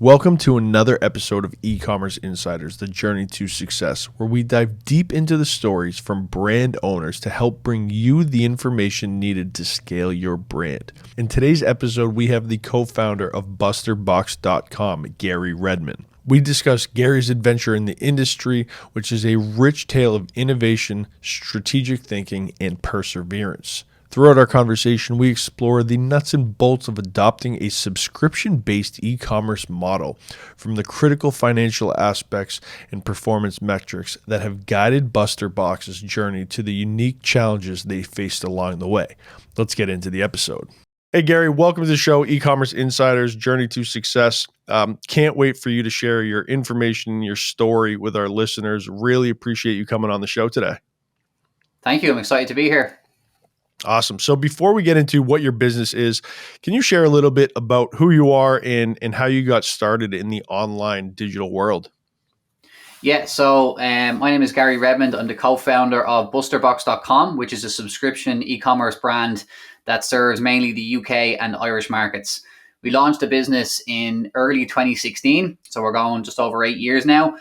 Welcome to another episode of E-Commerce Insiders, the journey to success, where we dive deep into the stories from brand owners to help bring you the information needed to scale your brand. In today's episode, we have the co-founder of BusterBox.com, Gary Redmond. We discuss Gary's adventure in the industry, which is a rich tale of innovation, strategic thinking, and perseverance. Throughout our conversation, we explore the nuts and bolts of adopting a subscription-based e-commerce model, from the critical financial aspects and performance metrics that have guided BusterBox's journey to the unique challenges they faced along the way. Let's get into the episode. Hey, Gary, welcome to the show, E-Commerce Insiders, Journey to Success. Can't wait for you to share your information, your story with our listeners. Really appreciate you coming on the show today. Thank you. I'm excited to be here. Awesome. So before we get into what your business is, can you share a little bit about who you are and how you got started in the online digital world? Yeah, so my name is Gary Redmond. I'm the co-founder of BusterBox.com, which is a subscription e-commerce brand that serves mainly the UK and Irish markets. We launched the business in early 2016, so we're going just over 8 years now.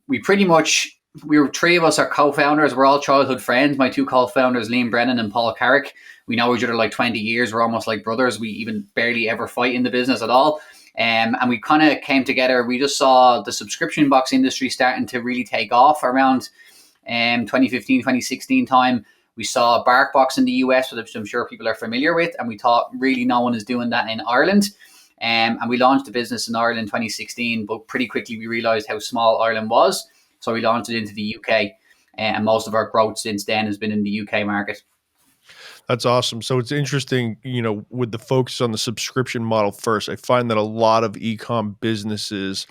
We were three of us are co-founders. We're all childhood friends. My two co-founders, Liam Brennan and Paul Carrick. We know each other like 20 years. We're almost like brothers. We even barely ever fight in the business at all. And we kind of came together. We just saw the subscription box industry starting to really take off around 2015, 2016 time. We saw BusterBox in the US, which I'm sure people are familiar with. And we thought really no one is doing that in Ireland. And we launched the business in Ireland in 2016. But pretty quickly we realized how small Ireland was. So we launched it into the UK, and most of our growth since then has been in the UK market. That's awesome. So it's interesting, with the focus on the subscription model first, I find that a lot of e-com businesses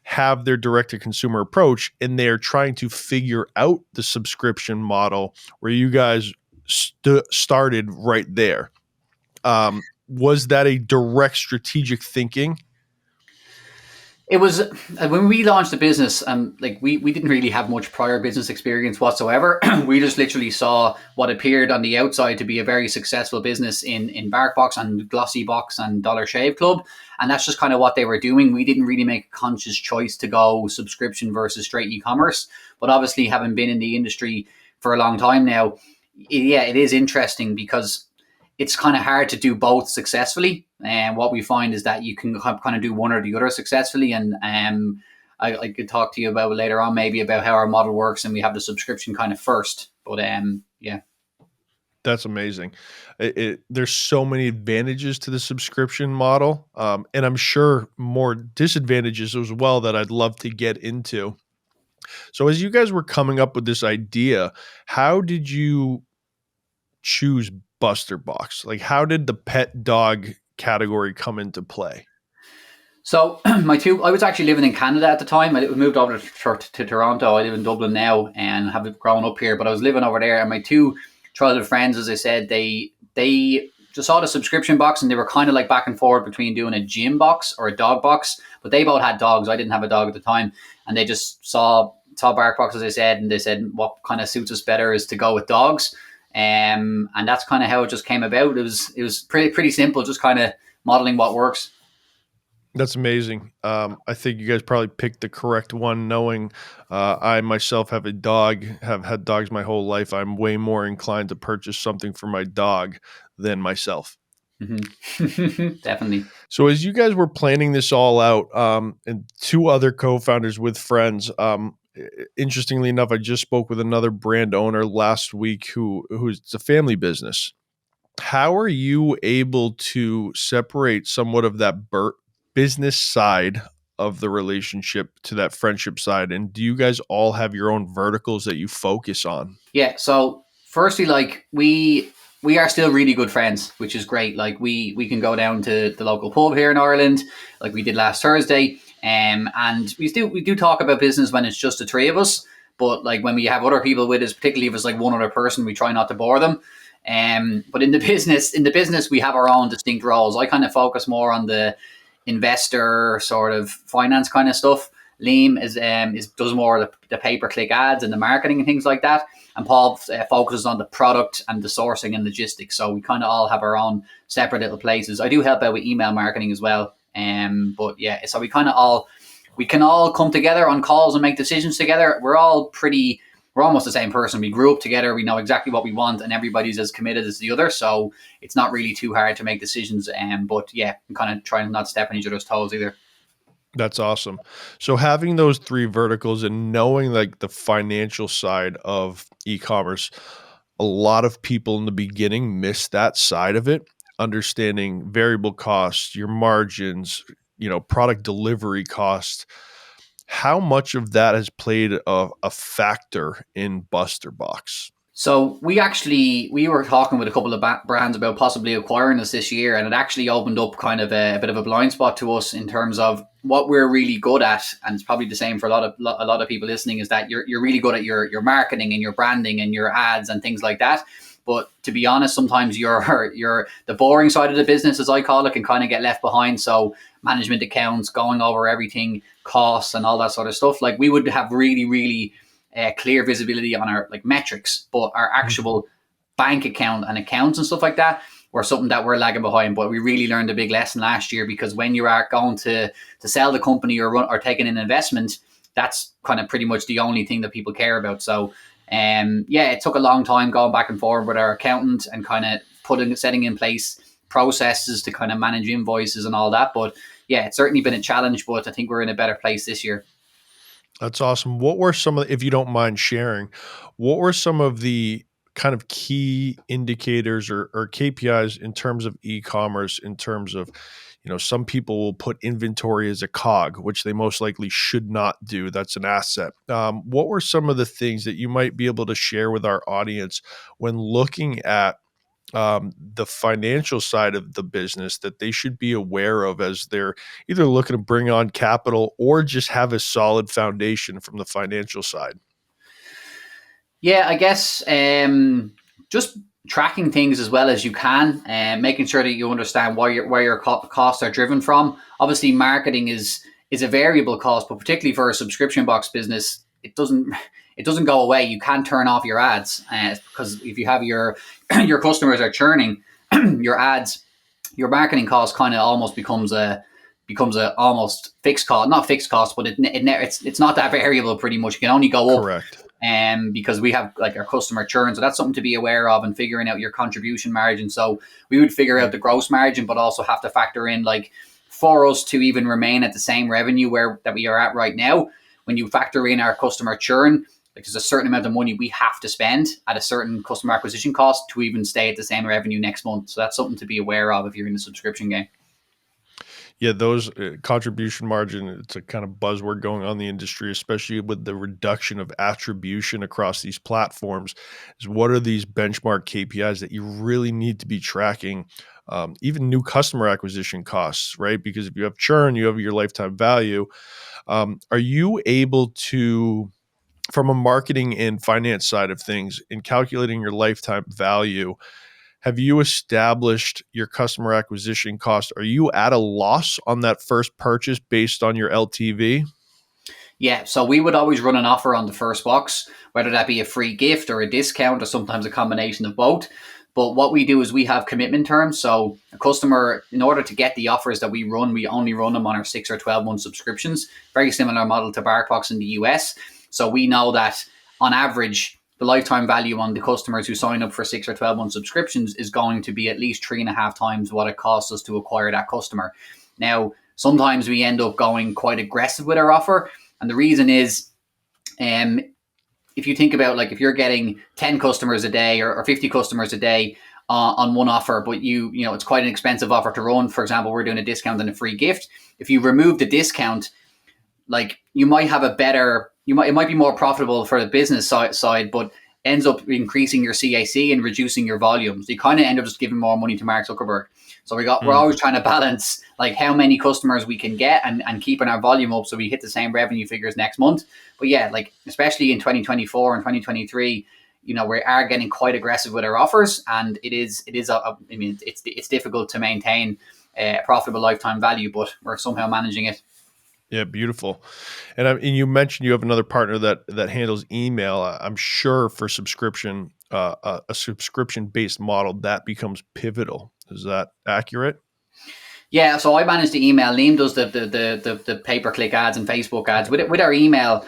have their direct-to-consumer approach, and they're trying to figure out the subscription model where you guys started right there. Was that a direct strategic thinking? It was when we launched the business, we didn't really have much prior business experience whatsoever. We just literally saw what appeared on the outside to be a very successful business in BusterBox and Glossybox and Dollar Shave Club. And that's just kind of what they were doing. We didn't really make a conscious choice to go subscription versus straight e-commerce. But obviously, having been in the industry for a long time now, it is interesting because it's kind of hard to do both successfully. And what we find is that you can kind of do one or the other successfully. And I could talk to you about later on, maybe about how our model works, and we have the subscription kind of first. But yeah. That's amazing. There's so many advantages to the subscription model. And I'm sure more disadvantages as well that I'd love to get into. So as you guys were coming up with this idea, how did you choose BusterBox? Like, how did the pet dog category come into play? So I was actually living in Canada at the time. I moved over to Toronto. I live in Dublin now and have grown up here, but I was living over there. And my two childhood friends, as I said, they just saw the subscription box, and they were kind of like back and forth between doing a gym box or a dog box. But they both had dogs. I didn't have a dog at the time, and they just saw BusterBox, as I said, and they said what kind of suits us better is to go with dogs. And that's kind of how it just came about. It was pretty simple, just kind of modeling what works. That's amazing. I think you guys probably picked the correct one, knowing I myself have a dog, have had dogs my whole life. I'm way more inclined to purchase something for my dog than myself. Mm-hmm. Definitely. So as you guys were planning this all out, and two other co-founders with friends, interestingly enough, I just spoke with another brand owner last week who's a family business. How are you able to separate somewhat of that business side of the relationship to that friendship side? And do you guys all have your own verticals that you focus on? Yeah. So firstly, like we are still really good friends, which is great. Like we can go down to the local pub here in Ireland, like we did last Thursday. And we do talk about business when it's just the three of us. But like when we have other people with us, particularly if it's like one other person, we try not to bore them. But in the business, we have our own distinct roles. I kind of focus more on the investor sort of finance kind of stuff. Liam does more of the pay-per-click ads and the marketing and things like that. And Paul focuses on the product and the sourcing and logistics. So we kind of all have our own separate little places. I do help out with email marketing as well. But yeah, so we can all come together on calls and make decisions together. We're almost the same person. We grew up together. We know exactly what we want, and everybody's as committed as the other. So it's not really too hard to make decisions. But yeah, kind of trying not to step on each other's toes either. That's awesome. So having those three verticals and knowing like the financial side of e-commerce, a lot of people in the beginning miss that side of it, understanding variable costs, your margins, product delivery costs. How much of that has played a factor in BusterBox? So we were talking with a couple of brands about possibly acquiring us this year, and it actually opened up kind of a bit of a blind spot to us in terms of what we're really good at, and it's probably the same for a lot of people listening. Is that you're really good at your marketing and your branding and your ads and things like that. But to be honest, sometimes you're the boring side of the business, as I call it, can kind of get left behind. So management accounts, going over everything, costs, and all that sort of stuff. Like we would have really clear visibility on our like metrics, but our actual bank account and accounts and stuff like that were something that we're lagging behind. But we really learned a big lesson last year, because when you are going to sell the company or taking an investment, that's kind of pretty much the only thing that people care about. So yeah, it took a long time going back and forth with our accountant and kind of setting in place processes to kind of manage invoices and all that. But yeah, it's certainly been a challenge, but I think we're in a better place this year. That's awesome. What were some of, if you don't mind sharing, what were some of the kind of key indicators or KPIs in terms of e-commerce, in terms of, some people will put inventory as a cog, which they most likely should not do. That's an asset. What were some of the things that you might be able to share with our audience when looking at the financial side of the business that they should be aware of as they're either looking to bring on capital or just have a solid foundation from the financial side? Yeah, I guess just tracking things as well as you can, and making sure that you understand where your costs are driven from. Obviously, marketing is a variable cost, but particularly for a subscription box business, it doesn't go away. You can't turn off your ads, because if you have your customers are churning your ads, your marketing cost kind of almost becomes a almost fixed cost, not fixed cost, but it's not that variable. Pretty much, it can only go up, Correct. because we have like our customer churn. So that's something to be aware of, and figuring out your contribution margin. So we would figure out the gross margin, but also have to factor in, like, for us to even remain at the same revenue that we are at right now, when you factor in our customer churn, like there's a certain amount of money we have to spend at a certain customer acquisition cost to even stay at the same revenue next month. So that's something to be aware of if you're in the subscription game. Yeah, those contribution margin, it's a kind of buzzword going on in the industry, especially with the reduction of attribution across these platforms. Is what are these benchmark KPIs that you really need to be tracking? Even new customer acquisition costs, right? Because if you have churn, you have your lifetime value. Are you able to, from a marketing and finance side of things, in calculating your lifetime value, have you established your customer acquisition cost? Are you at a loss on that first purchase based on your LTV? Yeah, so we would always run an offer on the first box, whether that be a free gift or a discount or sometimes a combination of both. But what we do is we have commitment terms. So a customer, in order to get the offers that we run, we only run them on our 6 or 12-month subscriptions. Very similar model to BarkBox in the US. So we know that on average, the lifetime value on the customers who sign up for 6 or 12-month subscriptions is going to be at least 3.5 times what it costs us to acquire that customer. Now, sometimes we end up going quite aggressive with our offer. And the reason is, if you think about, like, if you're getting 10 customers a day or 50 customers a day on one offer, but it's quite an expensive offer to run. For example, we're doing a discount and a free gift. If you remove the discount, like, you might have it might be more profitable for the business side, but ends up increasing your CAC and reducing your volumes. You kind of end up just giving more money to Mark Zuckerberg. So we're always trying to balance, like, how many customers we can get and keeping our volume up so we hit the same revenue figures next month. But yeah, like, especially in 2024 and 2023, we are getting quite aggressive with our offers, and it's difficult to maintain a profitable lifetime value, but we're somehow managing it. Yeah, beautiful. And you mentioned you have another partner that handles email. I'm sure for subscription, a subscription based model that becomes pivotal. Is that accurate? Yeah, so I manage the email. Liam does the pay per click ads and Facebook ads. With our email,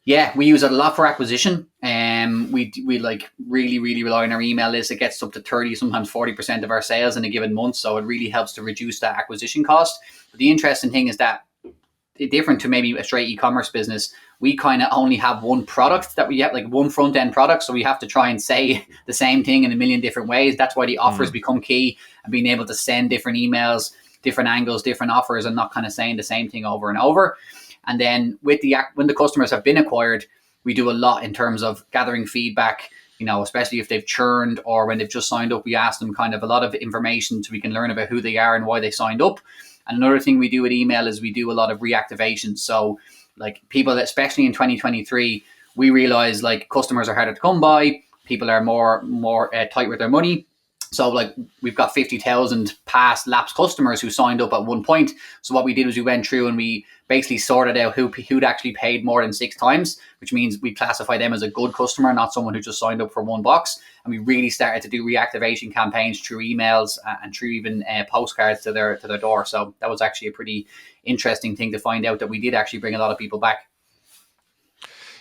yeah, we use it a lot for acquisition. We like really rely on our email list. It gets up to 30, sometimes 40% of our sales in a given month. So it really helps to reduce that acquisition cost. But the interesting thing is that, different to maybe a straight e-commerce business, we kind of only have one product that we have, like one front end product. So we have to try and say the same thing in a million different ways. That's why the offers become key, and being able to send different emails, different angles, different offers, and not kind of saying the same thing over and over. And then when the customers have been acquired, we do a lot in terms of gathering feedback. Especially if they've churned or when they've just signed up, we ask them kind of a lot of information so we can learn about who they are and why they signed up. And another thing we do with email is we do a lot of reactivation. So like people, especially in 2023, we realize like customers are harder to come by. People are more tight with their money. So like we've got 50,000 past lapsed customers who signed up at one point. So what we did was we went through and we basically sorted out who'd actually paid more than 6 times, which means we classify them as a good customer, not someone who just signed up for one box. And we really started to do reactivation campaigns through emails and through even postcards to their door. So that was actually a pretty interesting thing to find out, that we did actually bring a lot of people back.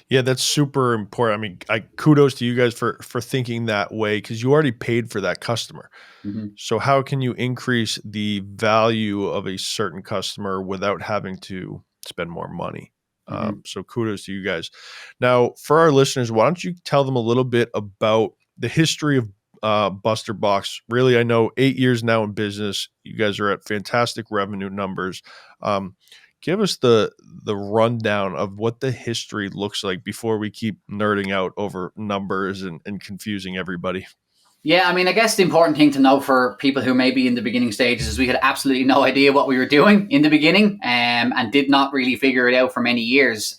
Yeah, that's super important. I mean, kudos to you guys for thinking that way, because you already paid for that customer. Mm-hmm. So how can you increase the value of a certain customer without having to spend more money? Mm-hmm. So kudos to you guys. Now, for our listeners, why don't you tell them a little bit about the history of BusterBox? Really, I know 8 years now in business. You guys are at fantastic revenue numbers. Give us the rundown of what the history looks like before we keep nerding out over numbers and confusing everybody. Yeah, I mean, I guess the important thing to know for people who may be in the beginning stages is we had absolutely no idea what we were doing in the beginning, and did not really figure it out for many years.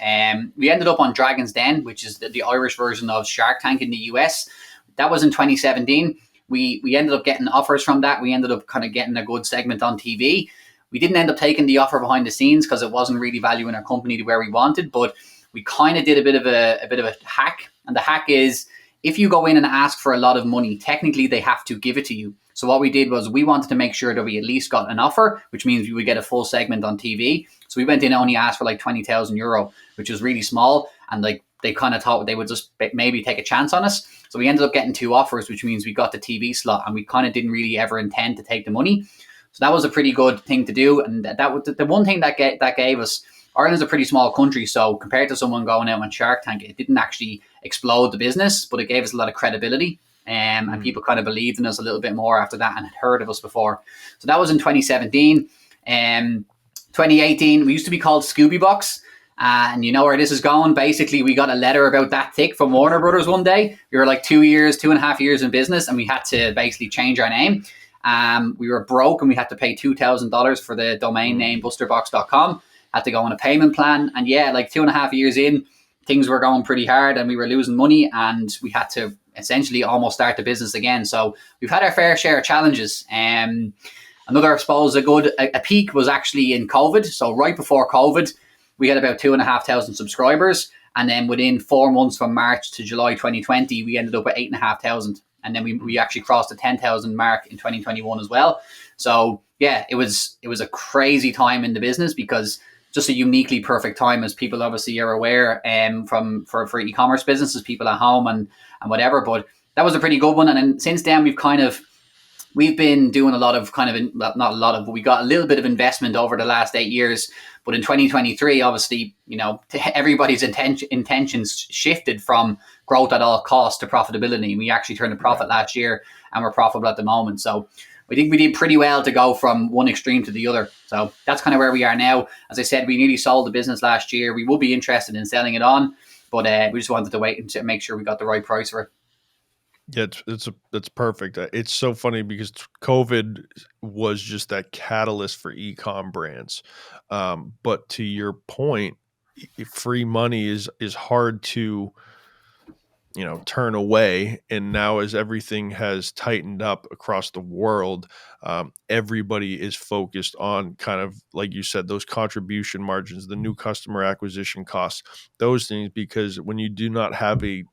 We ended up on Dragon's Den, which is the Irish version of Shark Tank in the US. That was in 2017. We ended up getting offers from that. We ended up kind of getting a good segment on TV. We didn't end up taking the offer behind the scenes because it wasn't really valuing our company to where we wanted, but we kind of did a bit of a hack. And the hack is, if you go in and ask for a lot of money, technically they have to give it to you. So what we did was we wanted to make sure that we at least got an offer, which means we would get a full segment on TV. So we went in and only asked for like 20,000 euro, which was really small. And like they kind of thought they would just maybe take a chance on us. So we ended up getting 2 offers, which means we got the TV slot, and we kind of didn't really ever intend to take the money. So that was a pretty good thing to do. And that was the one thing that gave us. Ireland's a pretty small country, so compared to someone going out on Shark Tank, it didn't actually explode the business, but it gave us a lot of credibility. And people kind of believed in us a little bit more after that and had heard of us before. So that was in 2017. 2018, we used to be called Scooby Box. And you know where this is going. Basically, we got a letter about that thick from Warner Brothers one day. We were like 2.5 years in business, and we had to basically change our name. We were broke, and we had to pay $2,000 for the domain name BusterBox.com. Had to go on a payment plan. And yeah, like 2.5 years in, things were going pretty hard and we were losing money, and we had to essentially almost start the business again. So we've had our fair share of challenges. Another, I suppose, a peak was actually in COVID. So right before COVID, we had about 2,500 subscribers. And then within 4 months, from March to July 2020, we ended up at 8,500. And then we actually crossed the 10,000 mark in 2021 as well. So yeah, it was a crazy time in the business, because just a uniquely perfect time, as people obviously are aware, for e-commerce businesses, people at home and whatever. But that was a pretty good one. And then since then, we've been doing a lot of not a lot of, but we got a little bit of investment over the last 8 years. But in 2023, obviously, everybody's intentions shifted from growth at all costs to profitability. We actually turned a profit last year, and we're profitable at the moment. So I think we did pretty well to go from one extreme to the other. So that's kind of where we are now. As I said, we nearly sold the business last year. We would be interested in selling it on, but we just wanted to wait and make sure we got the right price for it. Yeah, it's perfect. It's so funny because COVID was just that catalyst for e-com brands. But to your point, free money is hard to turn away. And now, as everything has tightened up across the world, everybody is focused on, kind of like you said, those contribution margins, the new customer acquisition costs, those things. Because when you do not have a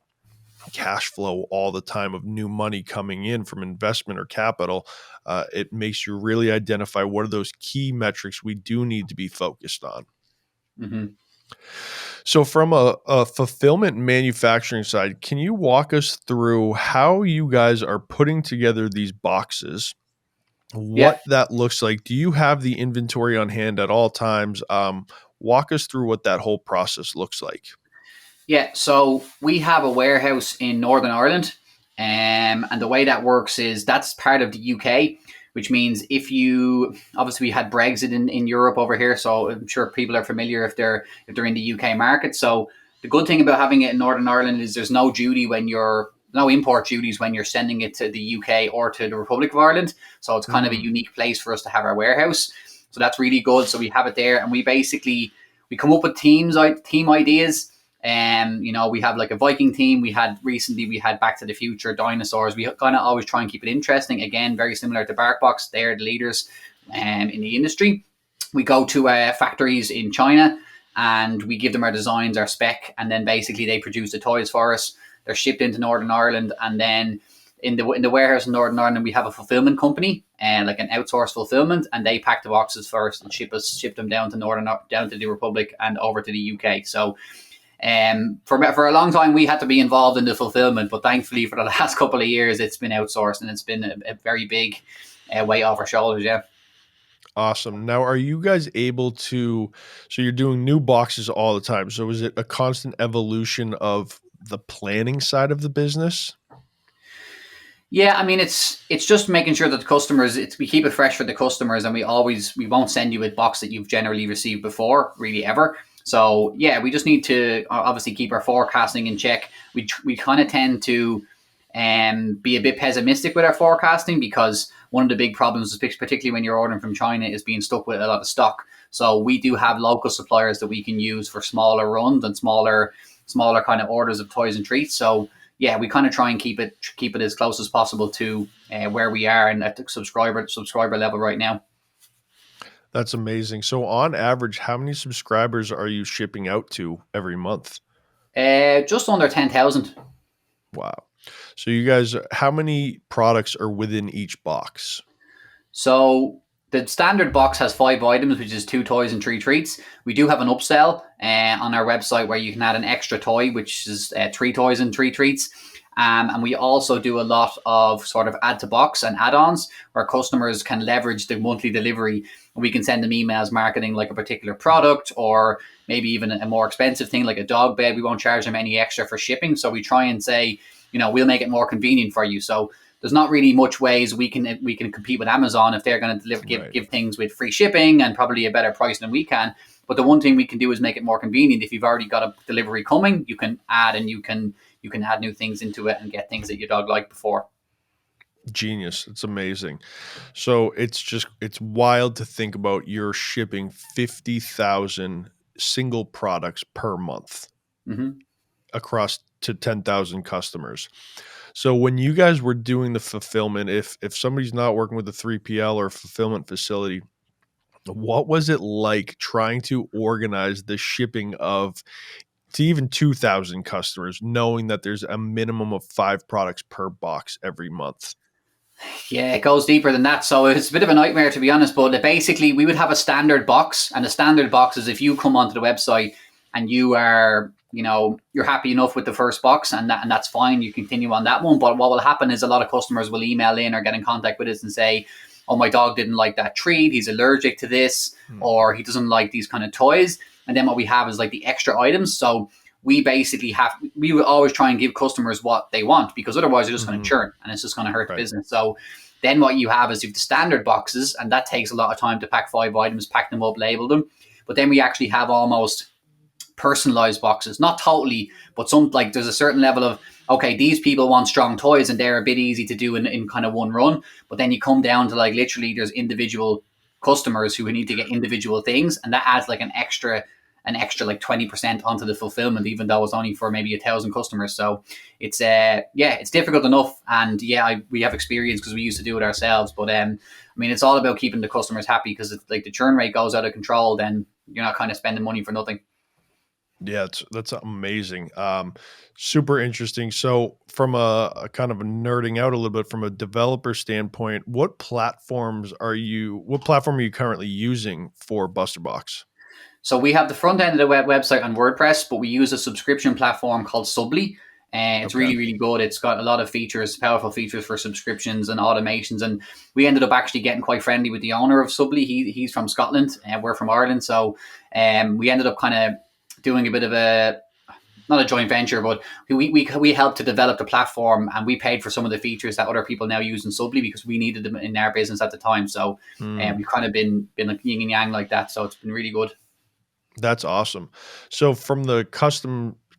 cash flow all the time of new money coming in from investment or capital, it makes you really identify what are those key metrics we do need to be focused on. Mm-hmm. So, from a fulfillment manufacturing side, can you walk us through how you guys are putting together these boxes? Yeah. What that looks like? Do you have the inventory on hand at all times? Walk us through what that whole process looks like. Yeah, so we have a warehouse in Northern Ireland, and the way that works is that's part of the UK, which means if you obviously we had Brexit in Europe over here, so I'm sure people are familiar if they're in the UK market. So the good thing about having it in Northern Ireland is there's no duty when you're no import duties when you're sending it to the UK or to the Republic of Ireland. So it's kind of a Mm, unique place for us to have our warehouse. So that's really good. So we have it there, and we come up with team ideas. We have like a Viking team. We had Back to the Future, dinosaurs. We kind of always try and keep it interesting. Again, very similar to BarkBox. They're the leaders in the industry. We go to factories in China and we give them our designs, our spec, and then basically they produce the toys for us. They're shipped into Northern Ireland, and then in the warehouse in Northern Ireland, we have a fulfillment company and like an outsourced fulfillment, and they pack the boxes first and ship them down to the Republic and over to the UK. So for a long time, we had to be involved in the fulfillment, but thankfully, for the last couple of years, it's been outsourced, and it's been a very big weight off our shoulders. Yeah. awesome. Now, are you guys able to? So you're doing new boxes all the time. So is it a constant evolution of the planning side of the business? Yeah, I mean it's just making sure that the customers we keep it fresh for the customers, and we won't send you a box that you've generally received before, really ever. So yeah, we just need to obviously keep our forecasting in check. We kind of tend to be a bit pessimistic with our forecasting, because one of the big problems, particularly when you're ordering from China, is being stuck with a lot of stock. So we do have local suppliers that we can use for smaller runs and smaller kind of orders of toys and treats. So yeah, we kind of try and keep it as close as possible to where we are and at the subscriber level right now. That's amazing. So on average, how many subscribers are you shipping out to every month? Just under 10,000. Wow. So you guys, how many products are within each box? So the standard box has 5 items, which is 2 toys and 3 treats. We do have an upsell on our website where you can add an extra toy, which is 3 toys and 3 treats. And we also do a lot of sort of add to box and add-ons where customers can leverage the monthly delivery. We can send them emails marketing like a particular product, or maybe even a more expensive thing like a dog bed. We won't charge them any extra for shipping. So we try and say, we'll make it more convenient for you. So there's not really much ways we can compete with Amazon if they're going to Right. give things with free shipping and probably a better price than we can. But the one thing we can do is make it more convenient. If you've already got a delivery coming, you can add and you can add new things into it and get things that your dog liked before. Genius. It's amazing. So it's wild to think about you're shipping 50,000 single products per month Hmm. across to 10,000 customers. So when you guys were doing the fulfillment, if somebody's not working with a 3PL or fulfillment facility, what was it like trying to organize the shipping of to even 2,000 customers, knowing that there's a minimum of 5 products per box every month? Yeah, it goes deeper than that. So it's a bit of a nightmare, to be honest. But basically, we would have a standard box, and the standard box is if you come onto the website and you're happy enough with the first box, and that's fine. You continue on that one. But what will happen is a lot of customers will email in or get in contact with us and say, "Oh, my dog didn't like that treat. He's allergic to this, Hmm. or he doesn't like these kind of toys." And then what we have is like the extra items. So we would always try and give customers what they want, because otherwise they're just going to Hmm. churn and it's just going to hurt the Right. business. So then what you have is you have the standard boxes, and that takes a lot of time to pack 5 items, pack them up, label them. But then we actually have almost personalized boxes, not totally, but some, like, there's a certain level of, okay, these people want strong toys and they're a bit easy to do in kind of one run. But then you come down to, like, literally there's individual customers who need to get individual things, and that adds like an extra like 20% onto the fulfillment, even though it's only for maybe 1,000 customers. So it's it's difficult enough, and we have experience because we used to do it ourselves. But I mean, it's all about keeping the customers happy, because if like the churn rate goes out of control, then you're not kind of spending money for nothing. Yeah, that's amazing. Super interesting. So, from a kind of a nerding out a little bit from a developer standpoint, what platform are you currently using for BusterBox? So we have the front end of the website on WordPress, but we use a subscription platform called Subly. And it's Okay. really, really good. It's got a lot of features, powerful features for subscriptions and automations. And we ended up actually getting quite friendly with the owner of Subly. He's from Scotland and we're from Ireland. So we ended up kind of doing a bit of a, not a joint venture, but we helped to develop the platform and we paid for some of the features that other people now use in Subly because we needed them in our business at the time. So Hmm. we've kind of been like yin and yang like that. So it's been really good. That's awesome. So from the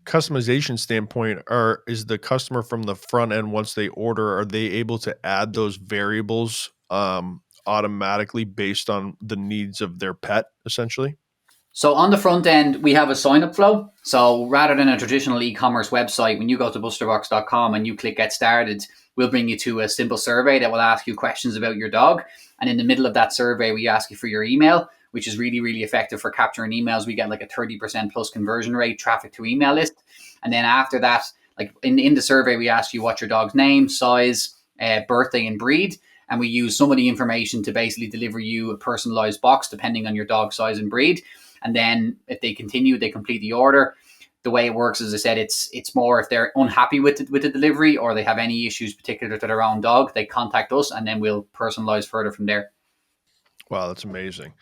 customization standpoint, is the customer from the front end once they order, are they able to add those variables automatically based on the needs of their pet, essentially? So on the front end, we have a sign up flow. So rather than a traditional e-commerce website, when you go to busterbox.com and you click get started, we'll bring you to a simple survey that will ask you questions about your dog. And in the middle of that survey, we ask you for your email, which is really, really effective for capturing emails. We get like a 30% plus conversion rate traffic to email list. And then after that, like in the survey, we ask you what your dog's name, size, birthday, and breed. And we use some of the information to basically deliver you a personalized box depending on your dog size and breed. And then if they continue, they complete the order. The way it works, as I said, it's more if they're unhappy with the delivery or they have any issues particular to their own dog, they contact us and then we'll personalize further from there. Wow, that's amazing.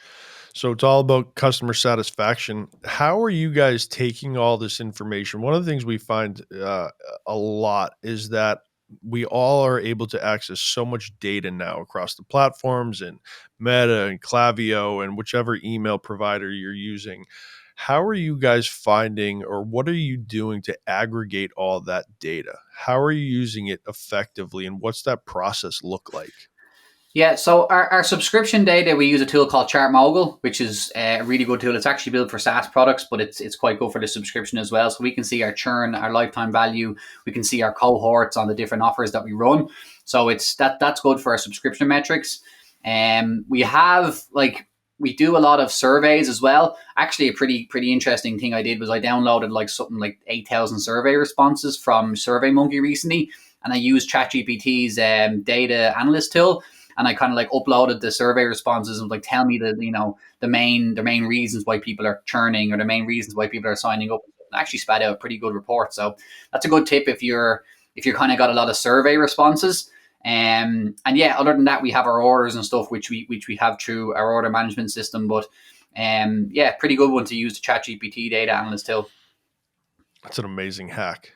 So it's all about customer satisfaction. How are you guys taking all this information? One of the things we find a lot is that we all are able to access so much data now across the platforms and Meta and Clavio and whichever email provider you're using. How are you guys finding, or what are you doing to aggregate all that data? How are you using it effectively, and what's that process look like? Yeah, so our subscription data, we use a tool called ChartMogul, which is a really good tool. It's actually built for SaaS products, but it's quite good for the subscription as well. So we can see our churn, our lifetime value. We can see our cohorts on the different offers that we run. So that's good for our subscription metrics. We have like we do a lot of surveys as well. Actually, a pretty interesting thing I did was I downloaded like something like 8,000 survey responses from SurveyMonkey recently, and I used ChatGPT's data analyst tool and I kind of like uploaded the survey responses and like tell me the main reasons why people are churning or the main reasons why people are signing up. It actually spat out a pretty good report. So that's a good tip if you're kind of got a lot of survey responses. And yeah, other than that, we have our orders and stuff which we have through our order management system. But yeah, pretty good one to use the ChatGPT data analyst tool. That's an amazing hack.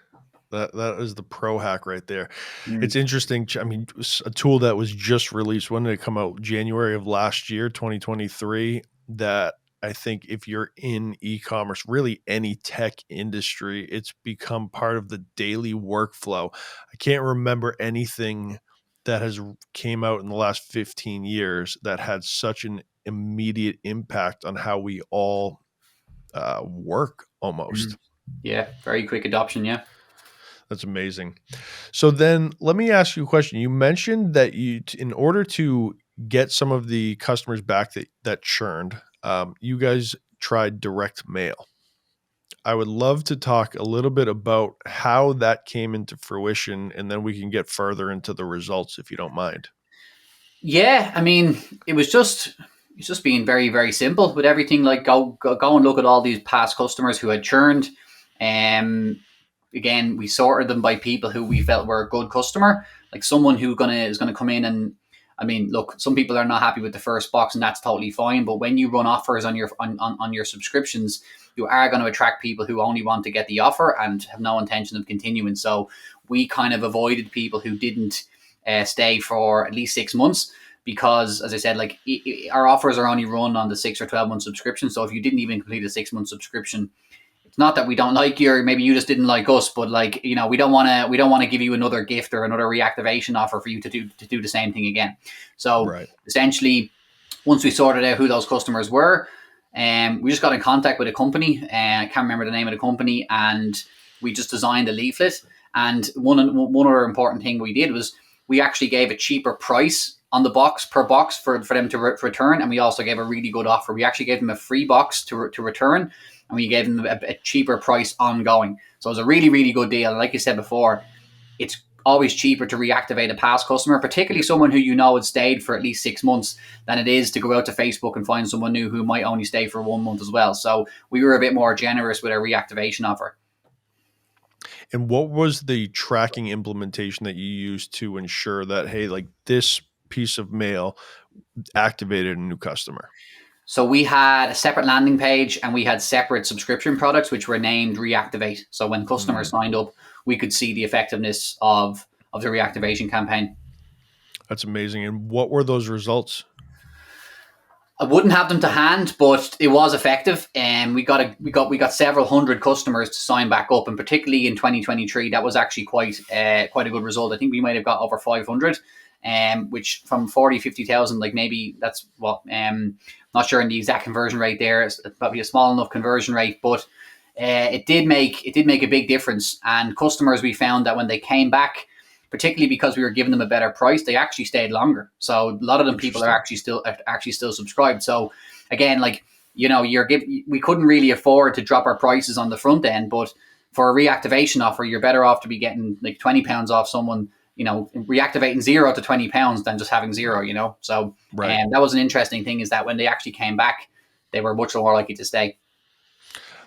That is the pro hack right there. Mm. It's interesting. I mean, a tool that was just released. When did it come out? January of last year, 2023. That I think if you're in e-commerce, really any tech industry, it's become part of the daily workflow. I can't remember anything that has came out in the last 15 years that had such an immediate impact on how we all work Mm. almost. Yeah, very quick adoption. Yeah. That's amazing. So then let me ask you a question. You mentioned that in order to get some of the customers back that churned, you guys tried direct mail. I would love to talk a little bit about how that came into fruition, and then we can get further into the results if you don't mind. Yeah, I mean, it's just being very very simple with everything. Like go and look at all these past customers who had churned. Um, Again, we sorted them by people who we felt were a good customer, like someone who is gonna come in and. I mean, look, some people are not happy with the first box, and that's totally fine. But when you run offers on your subscriptions, you are going to attract people who only want to get the offer and have no intention of continuing. So we kind of avoided people who didn't stay for at least 6 months because, as I said, like our offers are only run on the 6 or 12 month subscription. So if you didn't even complete a 6 month subscription, it's not that we don't like you, or maybe you just didn't like us, but like we don't want to give you another gift or another reactivation offer for you to do the same thing again. So Right. essentially, once we sorted out who those customers were, we just got in contact with a company. I can't remember the name of the company, and we just designed a leaflet. And one other important thing we did was we actually gave a cheaper price on the box per box for them to return, and we also gave a really good offer. We actually gave them a free box to return, and we gave them a cheaper price ongoing. So it was a really, really good deal. And like you said before, it's always cheaper to reactivate a past customer, particularly someone who you know had stayed for at least 6 months, than it is to go out to Facebook and find someone new who might only stay for 1 month as well. So we were a bit more generous with our reactivation offer. And what was the tracking implementation that you used to ensure that, hey, like this piece of mail activated a new customer? So we had a separate landing page and we had separate subscription products, which were named Reactivate. So when customers signed up, we could see the effectiveness of the reactivation campaign. That's amazing. And what were those results? I wouldn't have them to hand, but it was effective, and we got several hundred customers to sign back up, and particularly in 2023, that was actually quite a good result. I think we might have got over 500, which from 50,000, like maybe that's what not sure in the exact conversion rate there. It's probably a small enough conversion rate, but it did make a big difference. And customers, we found that when they came back, particularly because we were giving them a better price, they actually stayed longer. So a lot of them people are actually still subscribed. So again, like, you know, we couldn't really afford to drop our prices on the front end, but for a reactivation offer, you're better off to be getting like £20 off someone, you know, reactivating £0 to £20 than just having zero, you know. So Right. that was an interesting thing, is that when they actually came back, they were much more likely to stay.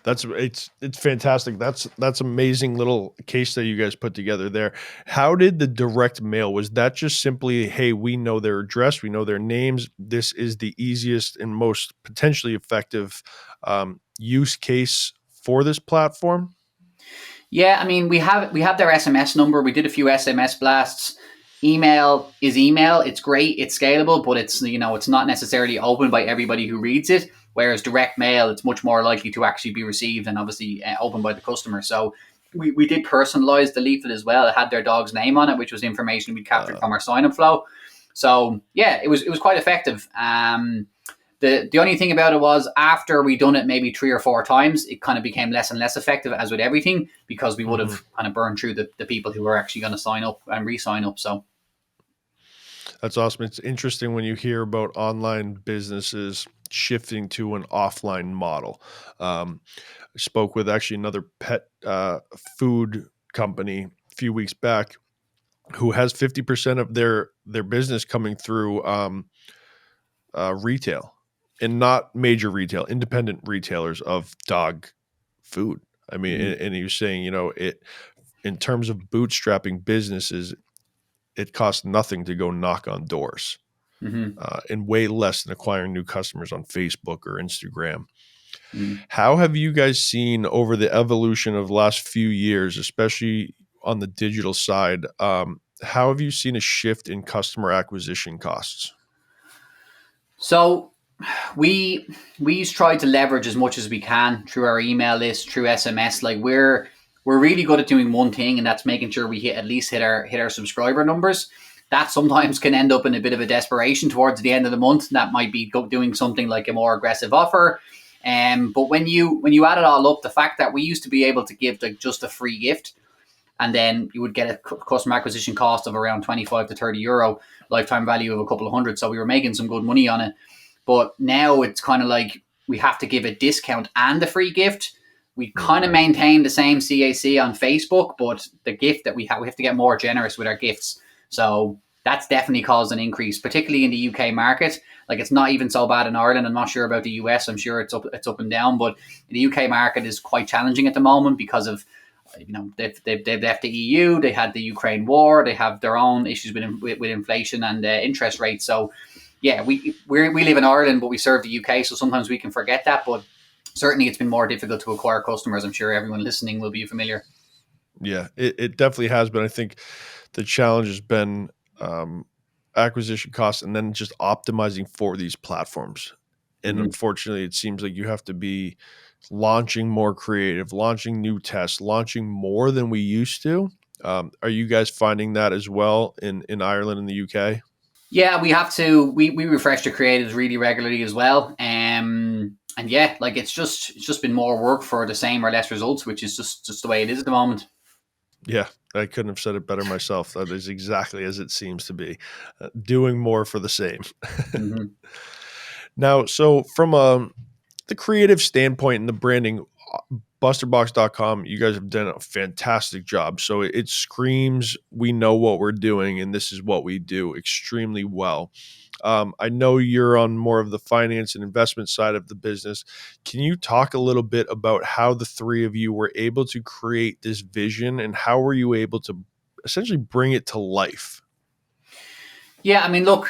It's fantastic. That's amazing little case that you guys put together there. How did the direct mail, was that just simply, hey, we know their address, we know their names, this is the easiest and most potentially effective use case for this platform? Yeah, I mean, we have their SMS number. We did a few SMS blasts. Email is email. It's great. It's scalable, but it's, you know, it's not necessarily opened by everybody who reads it. Whereas direct mail, it's much more likely to actually be received and obviously opened by the customer. So we did personalize the leaflet as well. It had their dog's name on it, which was information we captured from our sign up flow. So yeah, it was quite effective. The only thing about it was, after we done it maybe 3 or 4 times, it kind of became less and less effective, as with everything, because we would have kind of burned through the people who were actually going to sign up and re-sign up. So That's awesome. It's interesting when you hear about online businesses shifting to an offline model. I spoke with actually another pet food company a few weeks back who has 50% of their business coming through retail, and not major retail, independent retailers of dog food. I mean, and he was saying, you know, it, in terms of bootstrapping businesses, it costs nothing to go knock on doors, mm-hmm. and way less than acquiring new customers on Facebook or Instagram. Mm-hmm. How have you guys seen over the evolution of the last few years, especially on the digital side? How have you seen a shift in customer acquisition costs? So we try to leverage as much as we can through our email list, through SMS. Like, we're really good at doing one thing, and that's making sure we at least hit our subscriber numbers. That sometimes can end up in a bit of a desperation towards the end of the month. That might be doing something like a more aggressive offer. But when you add it all up, the fact that we used to be able to give like just a free gift, and then you would get a customer acquisition cost of around 25 to €30, lifetime value of a couple of hundred. So we were making some good money on it. But now it's kind of like we have to give a discount and a free gift. We kind of maintain the same CAC on Facebook, but the gift that we have to get more generous with our gifts. So that's definitely caused an increase, particularly in the UK market. Like, it's not even so bad in Ireland. I'm not sure about the US. I'm sure it's up and down, but the UK market is quite challenging at the moment because of, you know, they've left the EU. They had the Ukraine war. They have their own issues with inflation and interest rates. So yeah, we live in Ireland, but we serve the UK, so sometimes we can forget that. But certainly, it's been more difficult to acquire customers. I'm sure everyone listening will be familiar. Yeah, it definitely has been. I think the challenge has been acquisition costs, and then just optimizing for these platforms. And Mm-hmm. unfortunately, it seems like you have to be launching more creative, launching new tests, launching more than we used to. Are you guys finding that as well in Ireland and the UK? Yeah, we have to. We refresh the creatives really regularly as well. And yeah, like, it's just been more work for the same or less results, which is just the way it is at the moment. Yeah, I couldn't have said it better myself. That is exactly as it seems to be, doing more for the same. Hmm. Now, so from the creative standpoint and the branding, busterbox.com, you guys have done a fantastic job. So it screams, we know what we're doing and this is what we do extremely well. I know you're on more of the finance and investment side of the business. Can you talk a little bit about how the three of you were able to create this vision and how were you able to essentially bring it to life? Yeah, I mean, look,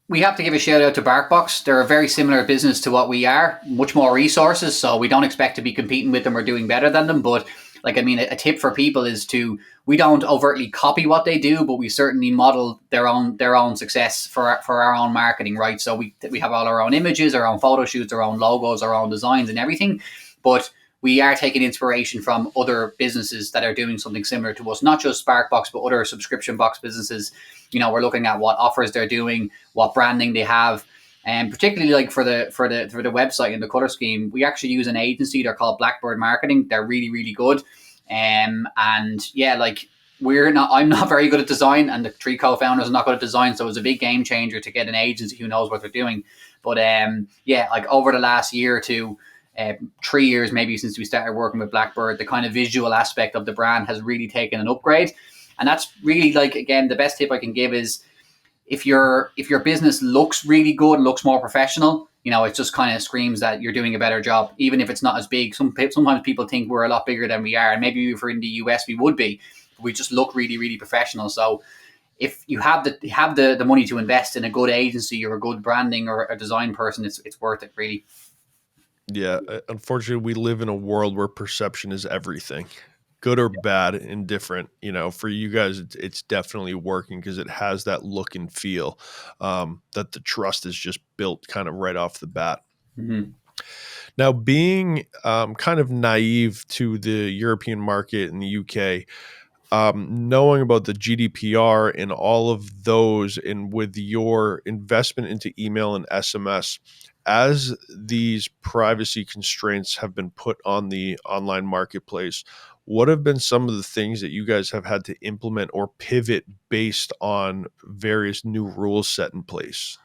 we have to give a shout out to BarkBox. They're a very similar business to what we are, much more resources. So we don't expect to be competing with them or doing better than them. But like, I mean, a tip for people is to, we don't overtly copy what they do, but we certainly model their own success for our own marketing, right? So we have all our own images, our own photo shoots, our own logos, our own designs, and everything. But we are taking inspiration from other businesses that are doing something similar to us, not just Sparkbox, but other subscription box businesses. We're looking at what offers they're doing, what branding they have, and particularly like for the website and the color scheme, we actually use an agency. They're called Blackbird Marketing. They're really really good, and yeah, like I'm not very good at design, and the three co-founders are not good at design, so it was a big game changer to get an agency who knows what they're doing. But yeah, like over the last year or two, 3 years maybe since we started working with Blackbird, the kind of visual aspect of the brand has really taken an upgrade. And that's really, like, again, the best tip I can give is, if your business looks really good, looks more professional, it just kind of screams that you're doing a better job, even if it's not as big. Sometimes people think we're a lot bigger than we are, and maybe if we're in the US we would be, but we just look really really professional. So if you have the money to invest in a good agency or a good branding or a design person, it's worth it, really. Yeah, unfortunately, we live in a world where perception is everything, good or bad, indifferent. For you guys, it's definitely working because it has that look and feel that the trust is just built kind of right off the bat. Mm-hmm. Now, being kind of naive to the European market and the UK, knowing about the GDPR and all of those, and with your investment into email and SMS, as these privacy constraints have been put on the online marketplace, what have been some of the things that you guys have had to implement or pivot based on various new rules set in place?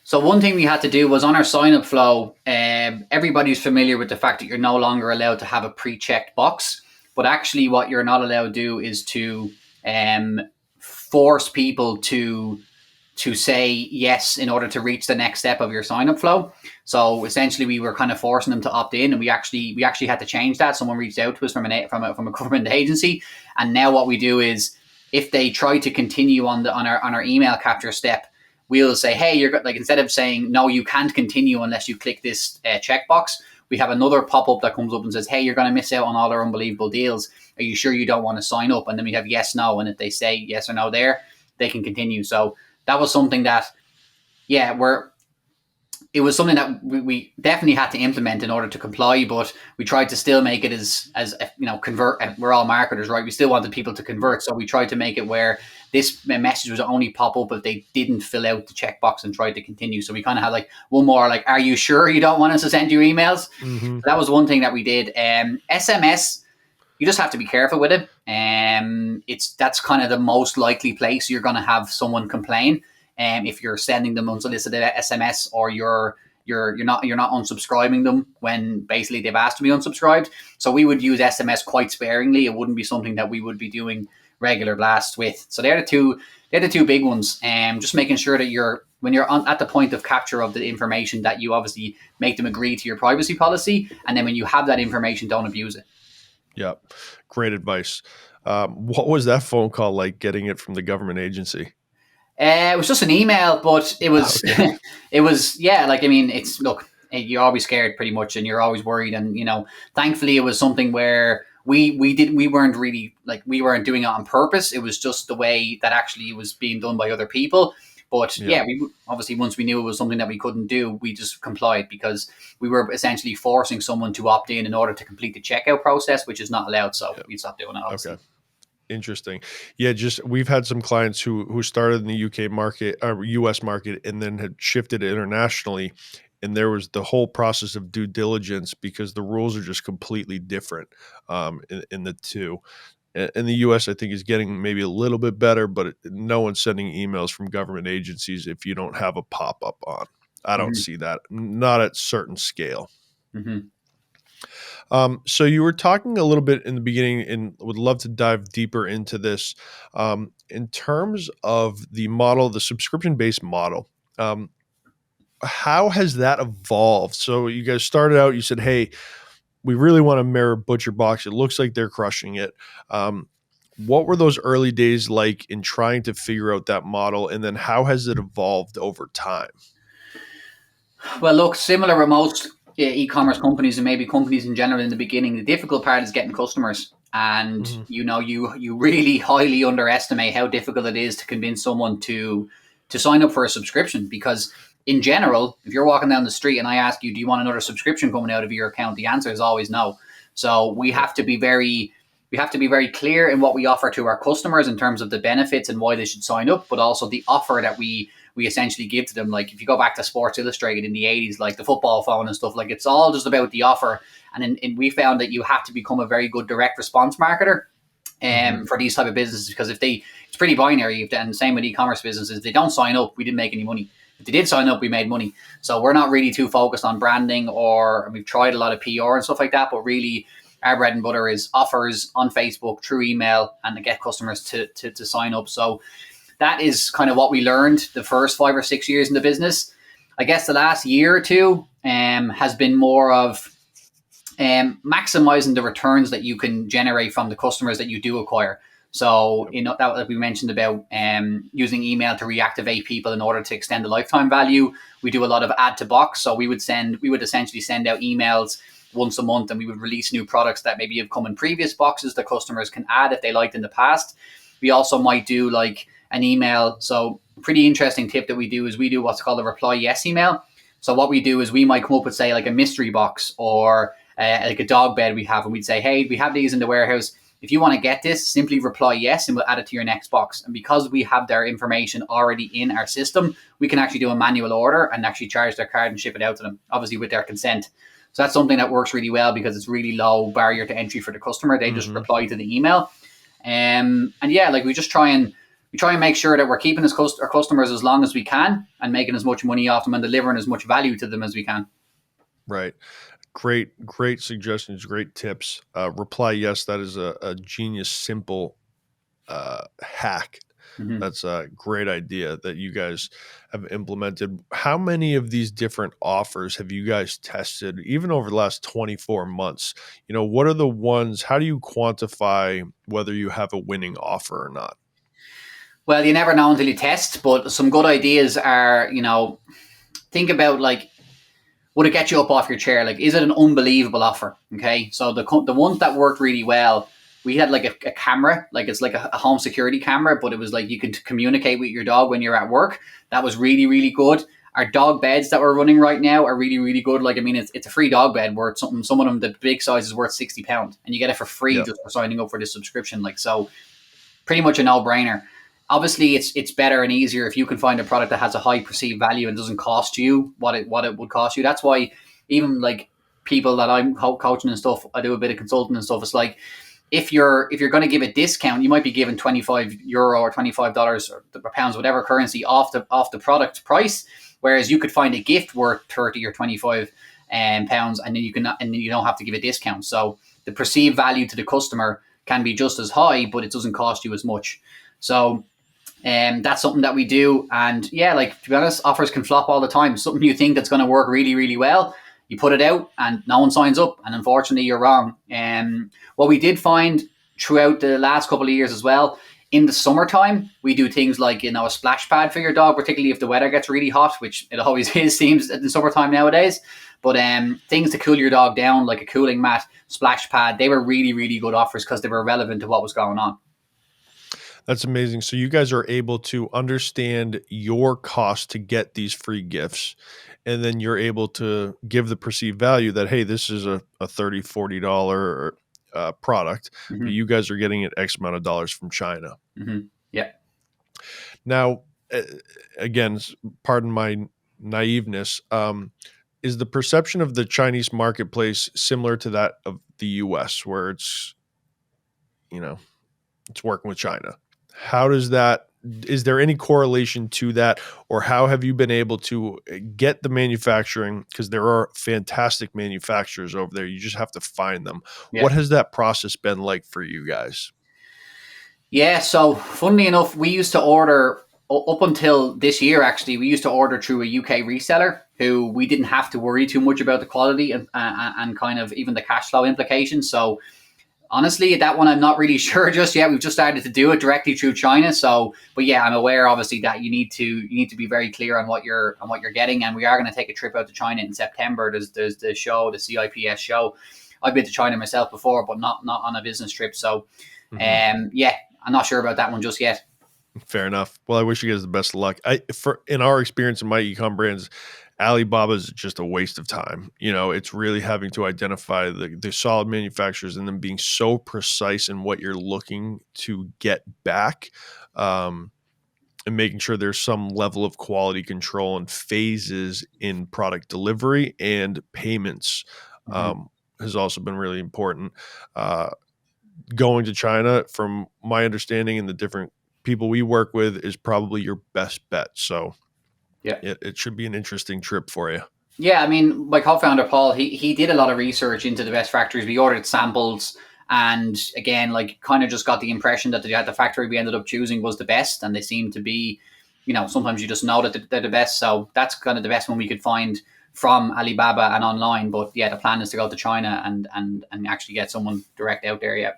So one thing we had to do was on our sign up flow. Everybody's familiar with the fact that you're no longer allowed to have a pre-checked box, but actually, what you're not allowed to do is to um, force people to say yes in order to reach the next step of your sign up flow. So essentially, we were kind of forcing them to opt in, and we actually had to change that. Someone reached out to us from a government agency, and now what we do is, if they try to continue on our email capture step, we'll say, hey, you're like, instead of saying no, you can't continue unless you click this checkbox, we have another pop up that comes up and says, hey, you're going to miss out on all our unbelievable deals. Are you sure you don't want to sign up? And then we have yes, no, and if they say yes or no there, they can continue. So that was something that, yeah, it was something that we definitely had to implement in order to comply, but we tried to still make it as convert. We're all marketers, right? We still wanted people to convert, so we tried to make it where this message was only pop up if they didn't fill out the checkbox and tried to continue. So we kind of had like one more, like, are you sure you don't want us to send you emails? Mm-hmm. So that was one thing that we did. SMS, you just have to be careful with it. That's kind of the most likely place you're going to have someone complain. If you're sending them unsolicited SMS, or you're not unsubscribing them when basically they've asked to be unsubscribed. So we would use SMS quite sparingly. It wouldn't be something that we would be doing regular blasts with. So they're the two big ones. Just making sure that when you're at the point of capture of the information, that you obviously make them agree to your privacy policy, and then when you have that information, don't abuse it. Yeah, great advice. What was that phone call like, getting it from the government agency? It was just an email, but it was, Okay. it was, yeah. Like, I mean, it's, look, you're always scared pretty much, and you're always worried, and thankfully, it was something where we weren't really, like, we weren't doing it on purpose. It was just the way that actually it was being done by other people. But Yeah. yeah, we obviously, once we knew it was something that we couldn't do, we just complied, because we were essentially forcing someone to opt in order to complete the checkout process, which is not allowed. So Yeah. we stopped doing it, Okay. obviously. Interesting. Yeah, just we've had some clients who started in the UK market or US market and then had shifted internationally, and there was the whole process of due diligence because the rules are just completely different in the two. In the US, I think is getting maybe a little bit better, but no one's sending emails from government agencies if you don't have a pop-up on. I don't Hmm. see that, not at certain scale. Hmm. So you were talking a little bit in the beginning, and would love to dive deeper into this. In terms of the model, the subscription-based model, um, how has that evolved? So you guys started out, you said, "Hey, we really want to mirror ButcherBox. It looks like they're crushing it." Um, what were those early days like in trying to figure out that model, and then how has it evolved over time? Well, look, similar with most e-commerce companies and maybe companies in general in the beginning, the difficult part is getting customers. And Hmm. you really highly underestimate how difficult it is to convince someone to sign up for a subscription. Because in general, if you're walking down the street and I ask you, do you want another subscription coming out of your account? The answer is always no. So Yep. we have to be very clear in what we offer to our customers in terms of the benefits and why they should sign up, but also the offer that we essentially give to them. Like if you go back to Sports Illustrated in the 80s, like the football phone and stuff, like it's all just about the offer. And we found that you have to become a very good direct response marketer Hmm. for these type of businesses, because it's pretty binary. And same with e-commerce businesses, if they don't sign up, we didn't make any money. If they did sign up, we made money. So we're not really too focused on branding, or we've tried a lot of PR and stuff like that, but really our bread and butter is offers on Facebook through email and to get customers to sign up. So that is kind of what we learned the first 5 or 6 years in the business. I guess the last year or two has been more of maximizing the returns that you can generate from the customers that you do acquire. So, Yep. that we mentioned about using email to reactivate people in order to extend the lifetime value. We do a lot of add to box. So we would essentially send out emails once a month, and we would release new products that maybe have come in previous boxes that customers can add if they liked in the past. We also might do like an email. So pretty interesting tip that we do is we do what's called a reply yes email. So what we do is we might come up with, say, like a mystery box or like a dog bed we have, and we'd say, hey, we have these in the warehouse. If you want to get this, simply reply yes, and we'll add it to your next box. And because we have their information already in our system, we can actually do a manual order and actually charge their card and ship it out to them, obviously with their consent. So that's something that works really well because it's really low barrier to entry for the customer. They just Hmm. reply to the email. And yeah, like we try and make sure that we're keeping our customers as long as we can and making as much money off them and delivering as much value to them as we can. Right. Great suggestions, great tips. Reply yes, that is a genius, simple hack. Mm-hmm. That's a great idea that you guys have implemented. How many of these different offers have you guys tested, even over the last 24 months? What are the ones, how do you quantify whether you have a winning offer or not? Well, you never know until you test, but some good ideas are, think about like, would it get you up off your chair? Like, is it an unbelievable offer? Okay, so the ones that worked really well, we had like a camera, like it's like a home security camera, but it was like you could communicate with your dog when you're at work. That was really really good. Our dog beds that we're running right now are really really good. Like, I mean, it's a free dog bed worth something. Some of them, the big size is worth £60, and you get it for free Yeah. just for signing up for this subscription. Like, so pretty much a no brainer. Obviously, it's better and easier if you can find a product that has a high perceived value and doesn't cost you what it would cost you. That's why even like people that I'm coaching and stuff, I do a bit of consulting and stuff. It's like if you're going to give a discount, you might be giving €25 or $25 or pounds, whatever currency off the product price. Whereas you could find a gift worth 30 or 25 pounds, and then you don't have to give a discount. So the perceived value to the customer can be just as high, but it doesn't cost you as much. So that's something that we do. And yeah, like to be honest, offers can flop all the time. Something you think that's going to work really, really well, you put it out and no one signs up. And unfortunately, you're wrong. What we did find throughout the last couple of years as well, in the summertime, we do things like, a splash pad for your dog, particularly if the weather gets really hot, which it always is, seems in summertime nowadays. But things to cool your dog down, like a cooling mat, splash pad, they were really, really good offers because they were relevant to what was going on. That's amazing. So you guys are able to understand your cost to get these free gifts, and then you're able to give the perceived value that, hey, this is a $30, $40 product, but Mm-hmm. you guys are getting it X amount of dollars from China. Mm-hmm. Yeah. Now, again, pardon my naiveness. Is the perception of the Chinese marketplace similar to that of the US, where it's, you know, it's working with China. How does that, is there any correlation to that, or how have you been able to get the manufacturing? Because there are fantastic manufacturers over there. You just have to find them. Yeah. What has that process been like for you guys? Yeah, so funnily enough, we used to order up until this year. Actually, we used to order through a UK reseller who we didn't have to worry too much about the quality and kind of even the cash flow implications. So honestly, that one I'm not really sure just yet. We've just started to do it directly through China. So, but yeah, I'm aware obviously that you need to be very clear on what you're getting, and we are going to take a trip out to China in September. There's the show, the CIPS show. I've been to China myself before, but not on a business trip. So, Mm-hmm. yeah, I'm not sure about that one just yet. Fair enough. Well, I wish you guys the best of luck. For in our experience in my ecom brands, Alibaba is just a waste of time. It's really having to identify the solid manufacturers and then being so precise in what you're looking to get back, and making sure there's some level of quality control and phases in product delivery and payments. Mm-hmm. Um, has also been really important. Uh, Going to China, from my understanding and the different people we work with, is probably your best bet. So Yeah. it should be an interesting trip for you. Yeah, I mean, my co-founder Paul, he did a lot of research into the best factories. We ordered samples, and again, like, kind of just got the impression that the factory we ended up choosing was the best, and they seem to be, sometimes you just know that they're the best. So that's kind of the best one we could find from Alibaba and online. But yeah, the plan is to go to China and actually get someone direct out there. Yeah.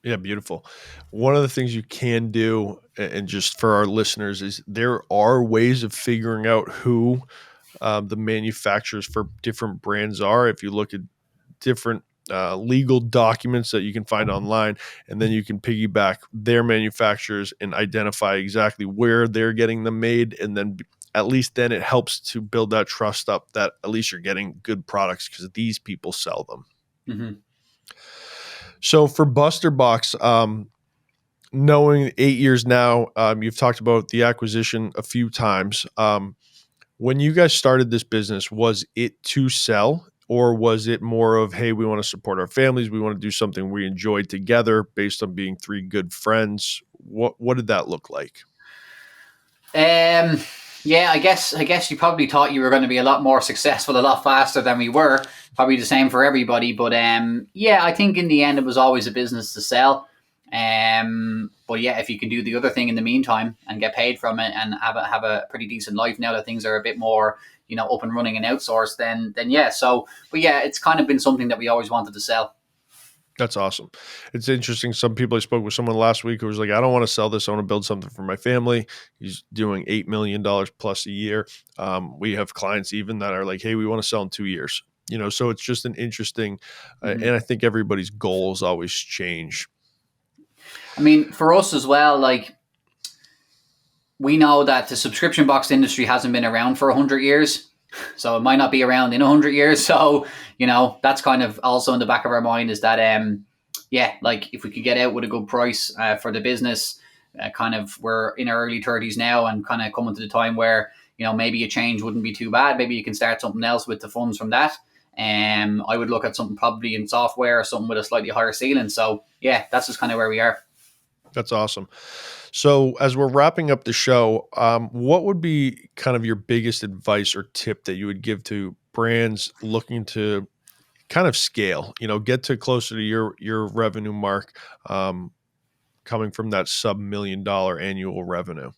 Yeah, beautiful. One of the things you can do, and just for our listeners, is there are ways of figuring out who the manufacturers for different brands are. If you look at different legal documents that you can find online, and then you can piggyback their manufacturers and identify exactly where they're getting them made. And then at least then it helps to build that trust up that at least you're getting good products because these people sell them. Mm-hmm. So for BusterBox, knowing 8 years now, you've talked about the acquisition a few times. When you guys started this business, was it to sell, or was it more of, hey, we want to support our families, we want to do something we enjoy together based on being three good friends? What did that look like? Um, yeah, I guess you probably thought you were going to be a lot more successful, a lot faster than we were. Probably the same for everybody, but yeah, I think in the end it was always a business to sell. But yeah, if you can do the other thing in the meantime and get paid from it and have a pretty decent life now that things are a bit more, up and running and outsourced, then yeah. So, but yeah, it's kind of been something that we always wanted to sell. That's awesome. It's interesting. Some people, I spoke with someone last week who was like, I don't want to sell this. I want to build something for my family. He's doing $8 million plus a year. We have clients even that are like, hey, we want to sell in 2 years. So it's just an interesting, Mhm. and I think everybody's goals always change. I mean, for us as well, like, we know that the subscription box industry hasn't been around for 100 years. So it might not be around in 100 years. So, that's kind of also in the back of our mind, is that, yeah, like, if we could get out with a good price for the business, kind of, we're in our early 30s now and kind of coming to the time where, maybe a change wouldn't be too bad. Maybe you can start something else with the funds from that. I would look at something probably in software or something with a slightly higher ceiling. So yeah, that's just kind of where we are. That's awesome. So, as we're wrapping up the show, what would be kind of your biggest advice or tip that you would give to brands looking to kind of scale? Get to closer to your revenue mark, coming from that sub $1 million annual revenue.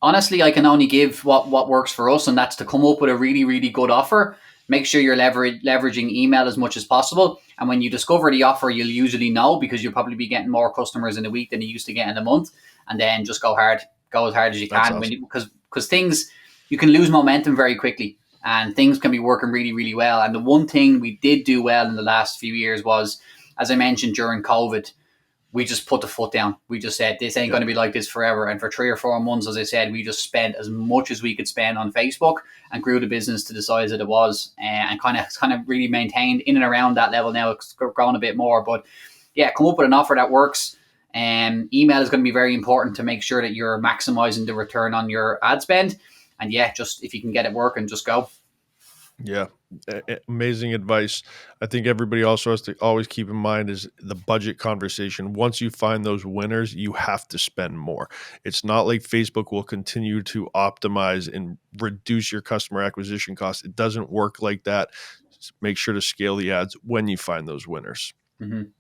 Honestly, I can only give what works for us, and that's to come up with a really, really good offer. Make sure you're leveraging email as much as possible. And when you discover the offer, you'll usually know, because you'll probably be getting more customers in a week than you used to get in a month. And then just go hard, go as hard as you That's can. awesome. Because things, you can lose momentum very quickly, and things can be working really, really well. And the one thing we did do well in the last few years was, as I mentioned, during COVID, we just put the foot down. We just said, this ain't Yeah, going to be like this forever. And for 3 or 4 months, as I said, we just spent as much as we could spend on Facebook and grew the business to the size that it was, and kind of really maintained in and around that level. Now it's grown a bit more, but yeah, come up with an offer that works. Email is going to be very important to make sure that you're maximizing the return on your ad spend. And yeah, just if you can get it working, just go. Yeah, amazing advice. I think everybody also has to always keep in mind is the budget conversation. Once you find those winners, you have to spend more. It's not like Facebook will continue to optimize and reduce your customer acquisition costs. It doesn't work like that. Just make sure to scale the ads when you find those winners. Mm-hmm.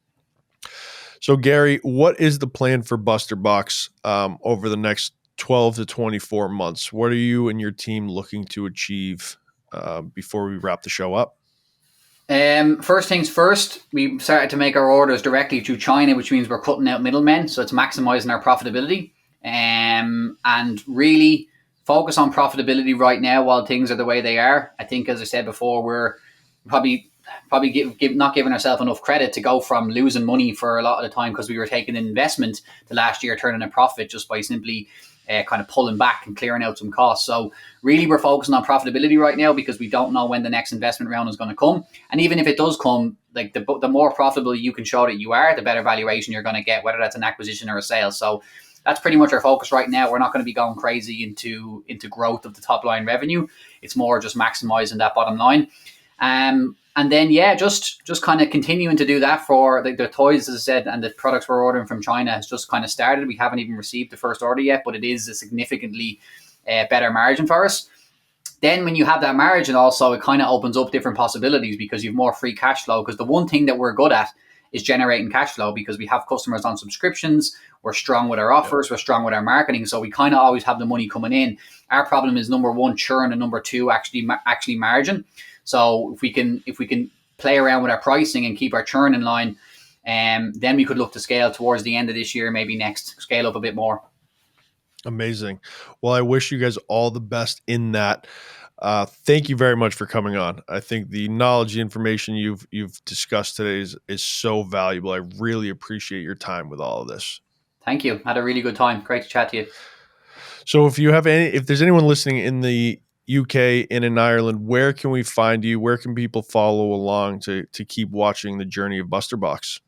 So, Gary, what is the plan for BusterBox over the next 12 to 24 months? What are you and your team looking to achieve before we wrap the show up? First things first, we started to make our orders directly to China, which means we're cutting out middlemen. So it's maximizing our profitability, and really focus on profitability right now while things are the way they are. I think, as I said before, we're probably not giving ourselves enough credit to go from losing money for a lot of the time because we were taking an investment to last year turning a profit just by simply kind of pulling back and clearing out some costs. So really we're focusing on profitability right now because we don't know when the next investment round is going to come. And even if it does come, like the more profitable you can show that you are, the better valuation you're going to get, whether that's an acquisition or a sale. So that's pretty much our focus right now. We're not going to be going crazy into growth of the top line revenue. It's more just maximizing that bottom line. And then, yeah, just kind of continuing to do that for the toys, as I said, and the products we're ordering from China has just kind of started. We haven't even received the first order yet, but it is a significantly better margin for us. Then when you have that margin also, it kind of opens up different possibilities because you have more free cash flow. Because the one thing that we're good at is generating cash flow because we have customers on subscriptions. We're strong with our offers. We're strong with our marketing. So we kind of always have the money coming in. Our problem is number one, churn, and number two, actually margin. So if we can play around with our pricing and keep our churn in line, then we could look to scale towards the end of this year, maybe next, scale up a bit more. Amazing. Well, I wish you guys all the best in that. Thank you very much for coming on. I think the knowledge, the information you've discussed today is so valuable. I really appreciate your time with all of this. Thank you. Had a really good time. Great to chat to you. So if there's anyone listening in the UK and in Ireland, where can we find you? Where can people follow along to keep watching the journey of BusterBox?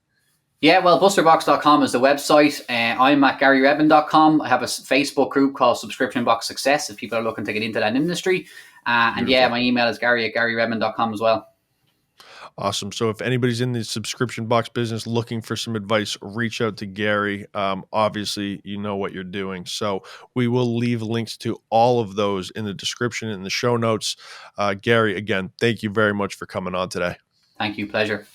Yeah, well, BusterBox.com is the website. I'm at GaryRedmond.com. I have a Facebook group called Subscription Box Success if people are looking to get into that industry. And yeah, my email is Gary@GaryRedmond.com as well. Awesome. So if anybody's in the subscription box business looking for some advice, reach out to Gary. Obviously, you know what you're doing. So we will leave links to all of those in the description and in the show notes. Gary, again, thank you very much for coming on today. Thank you. Pleasure.